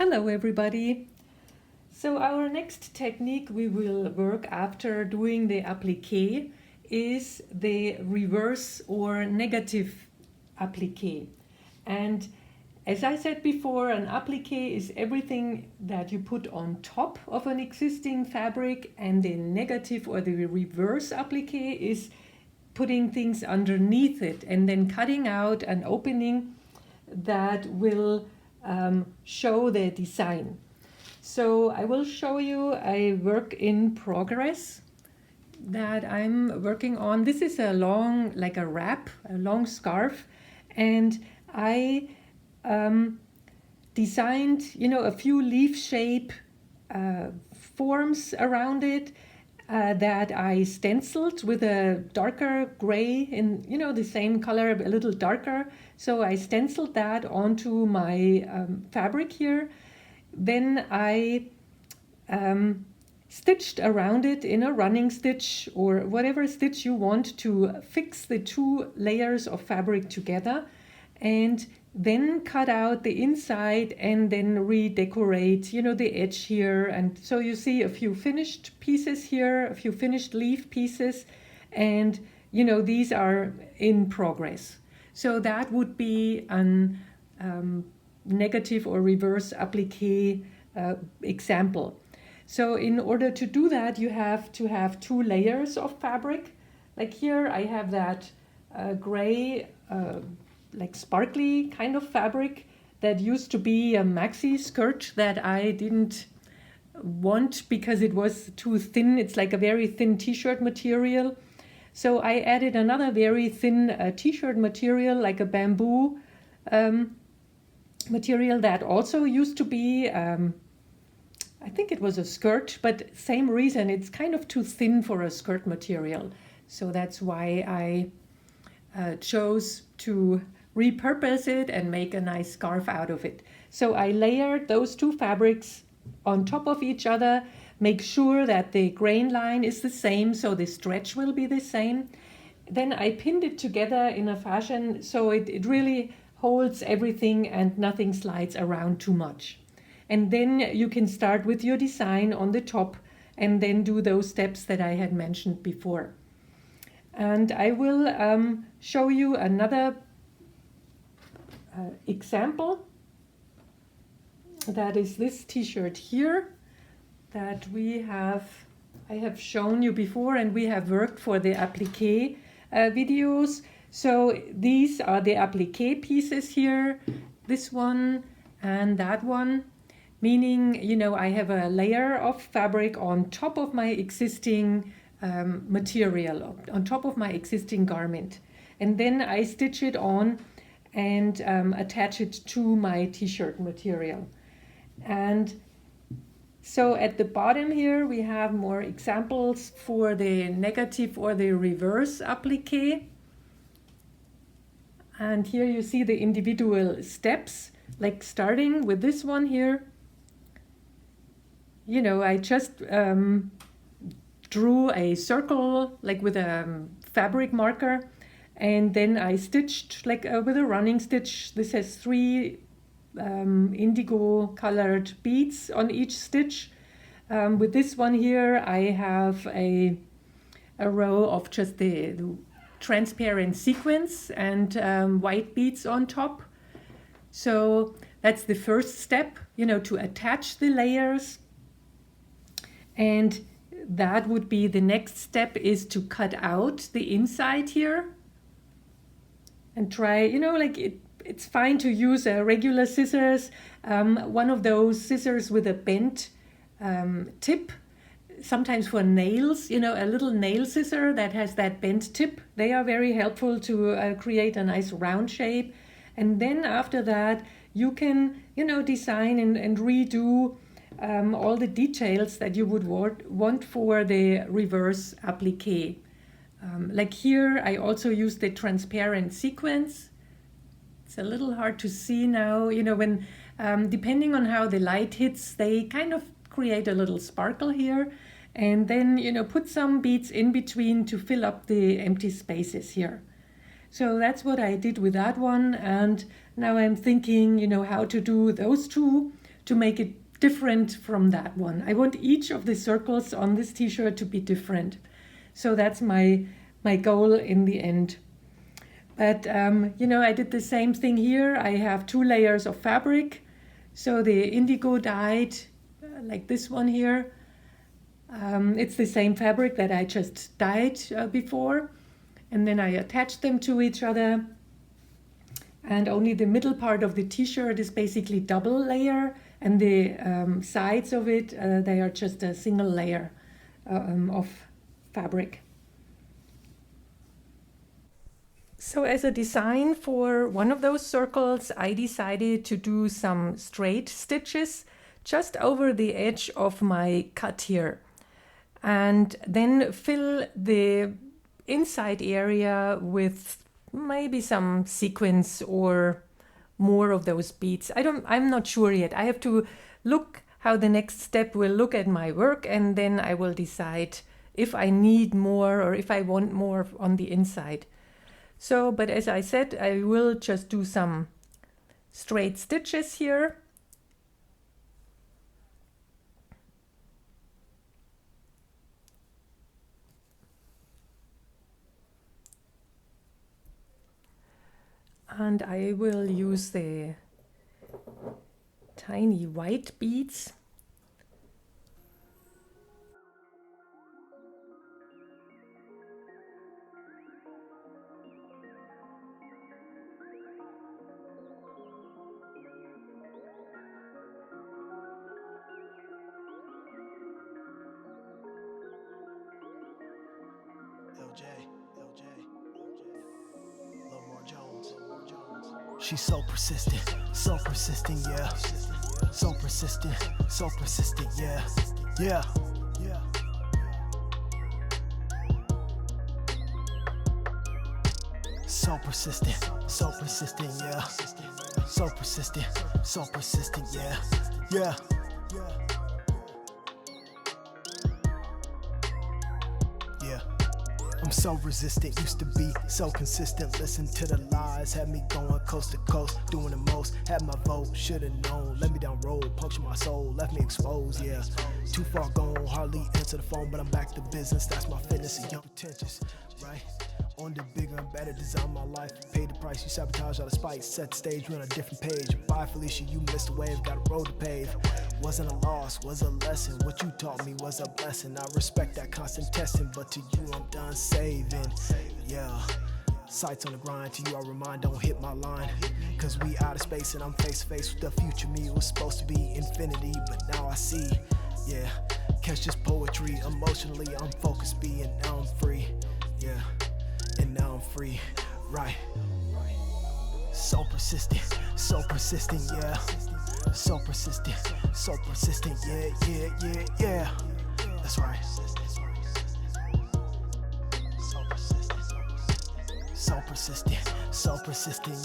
Hello everybody. So our next technique we will work after doing the appliqué is the reverse or negative appliqué. And as I said before, an appliqué is everything that you put on top of an existing fabric, and the negative or the reverse appliqué is putting things underneath it and then cutting out an opening that will show the design. So I will show you a work in progress that I'm working on. This is a long, like a wrap, a long scarf, and I designed, a few leaf shape forms around it that I stenciled with a darker gray in, the same color, a little darker. So I stenciled that onto my fabric here. Then I stitched around it in a running stitch or whatever stitch you want to fix the two layers of fabric together, and then cut out the inside and then redecorate, the edge here. And so you see a few finished pieces here, a few finished leaf pieces, and these are in progress. So that would be an negative or reverse appliqué example. So in order to do that, you have to have two layers of fabric. Like here I have that gray like sparkly kind of fabric that used to be a maxi skirt that I didn't want because it was too thin. It's like a very thin t-shirt material. So I added another very thin t-shirt material, like a bamboo material that also used to be, I think it was a skirt, but same reason, it's kind of too thin for a skirt material. So that's why I chose to repurpose it and make a nice scarf out of it. So I layered those two fabrics on top of each other, make sure that the grain line is the same, so the stretch will be the same. Then I pinned it together in a fashion so it really holds everything and nothing slides around too much. And then you can start with your design on the top and then do those steps that I had mentioned before. And I will show you another example. That is this t-shirt here that I have shown you before, and we have worked for the appliqué videos. So these are the appliqué pieces here, this one and that one, meaning, I have a layer of fabric on top of my existing material, on top of my existing garment. And then I stitch it on and attach it to my t-shirt material. And so at the bottom here we have more examples for the negative or the reverse appliqué. And here you see the individual steps, like starting with this one here. I just drew a circle like with a fabric marker, and then I stitched like with a running stitch. This has 3 indigo colored beads on each stitch. With this one here I have a row of just the transparent sequins and white beads on top. So that's the first step, to attach the layers. And that would be the next step, is to cut out the inside here and try, it's fine to use a regular scissors, one of those scissors with a bent tip, sometimes for nails, a little nail scissor that has that bent tip. They are very helpful to create a nice round shape. And then after that, you can, design and redo all the details that you would want for the reverse appliqué. Like here, I also use the transparent sequins. It's a little hard to see now, when depending on how the light hits, they kind of create a little sparkle here. And then, put some beads in between to fill up the empty spaces here. So that's what I did with that one. And now I'm thinking, how to do those two to make it different from that one. I want each of the circles on this t-shirt to be different. So that's my goal in the end. But, I did the same thing here. I have 2 layers of fabric. So the indigo dyed, like this one here. It's the same fabric that I just dyed before. And then I attached them to each other. And only the middle part of the t-shirt is basically double layer. And the sides of it, they are just a single layer of fabric. So as a design for one of those circles, I decided to do some straight stitches just over the edge of my cut here. And then fill the inside area with maybe some sequins or more of those beads. I'm not sure yet. I have to look how the next step will look at my work, and then I will decide if I need more or if I want more on the inside. So, but as I said, I will just do some straight stitches here. And I will use the tiny white beads. She's so persistent, yeah. So persistent, yeah. Yeah. So persistent, yeah. So persistent, yeah. Yeah. Yeah. I'm so resistant, used to be so consistent. Listen to the lies, had me going coast to coast, doing the most. Had my vote, should've known. Let me down road, puncture my soul, left me exposed, yeah. Too far gone, hardly answer the phone, but I'm back to business. That's my fitness and young pretentious, right? On the bigger and better design my life. Paid the price, you sabotage out of spite. Set the stage, we're on a different page. Bye Felicia, you missed the wave, got a road to pave. Wasn't a loss, was a lesson. What you taught me was a blessing. I respect that constant testing, but to you I'm done saving. Yeah, sights on the grind, to you I remind, don't hit my line. Cause we out of space and I'm face to face with the future me. It was supposed to be infinity, but now I see. Yeah, catch this poetry, emotionally I'm focused, and now I'm free. Yeah, and now I'm free, right. So persistent, yeah. So persistent, yeah. That's right. So persistent, yeah. So persistent,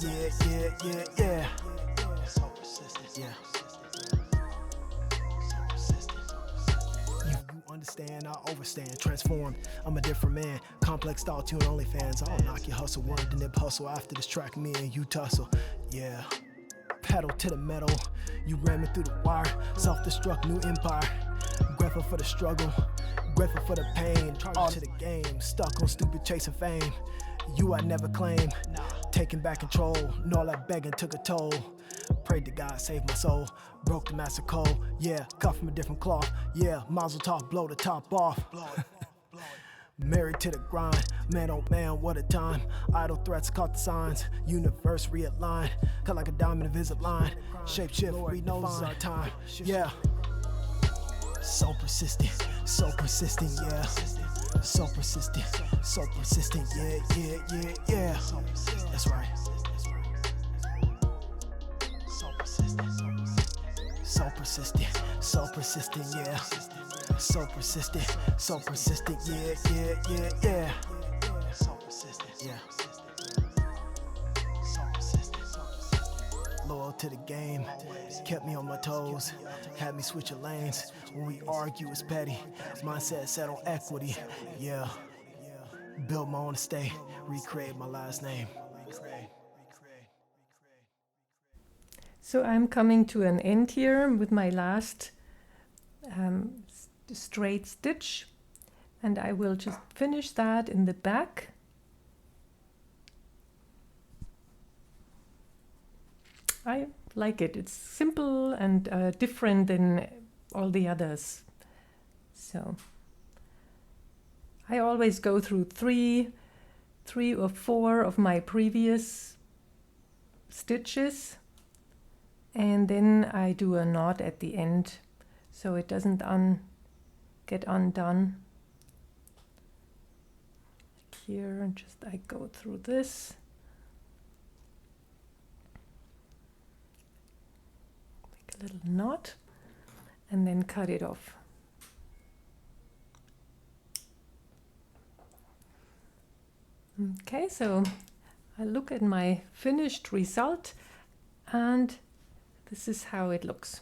yeah. Yeah. You understand, I overstand, transformed. I'm a different man, complex thought, tune OnlyFans. I'll knock your hustle, word to nip hustle. After this track, me and you tussle. Yeah. Pedal to the metal, you ran me through the wire. Self-destruct, new empire. Grateful for the struggle, grateful for the pain. All to the game, stuck on stupid chasing fame. You I never claim, taking back control. Know all that begging took a toll. Prayed to God, save my soul. Broke the master code, yeah. Cut from a different cloth, yeah. Mazel tov, blow the top off. Married to the grind, man oh man, what a time. Idle threats caught the signs, universe realigned. Cut like a diamond, a visit line. Shape shift, we know this is our time, yeah. So persistent, yeah. So persistent, yeah. That's right. So persistent, yeah. So persistent, yeah. So persistent, yeah. Loyal to the game, kept me on my toes, had me switching lanes. When we argue, it's petty. Mindset set on equity, yeah. Built my own estate, recreate my last name. So I'm coming to an end here with my last straight stitch, and I will just finish that in the back. I like it. It's simple and different than all the others. So I always go through three or four of my previous stitches, and then I do a knot at the end so it doesn't get undone. Like here, and just I go through this. Make a little knot and then cut it off. Okay, so I look at my finished result, and this is how it looks.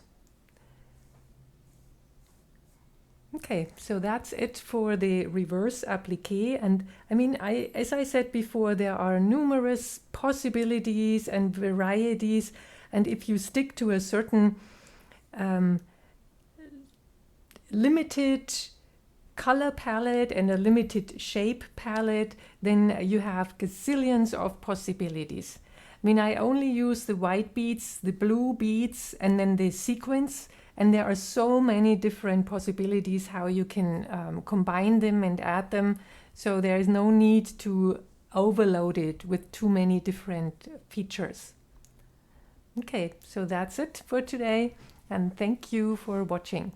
Okay, so that's it for the reverse applique. And I mean, as I said before, there are numerous possibilities and varieties, and if you stick to a certain limited color palette and a limited shape palette, then you have gazillions of possibilities. I mean, I only use the white beads, the blue beads, and then the sequins, and there are so many different possibilities how you can combine them and add them, so there is no need to overload it with too many different features. Okay, so that's it for today, and thank you for watching.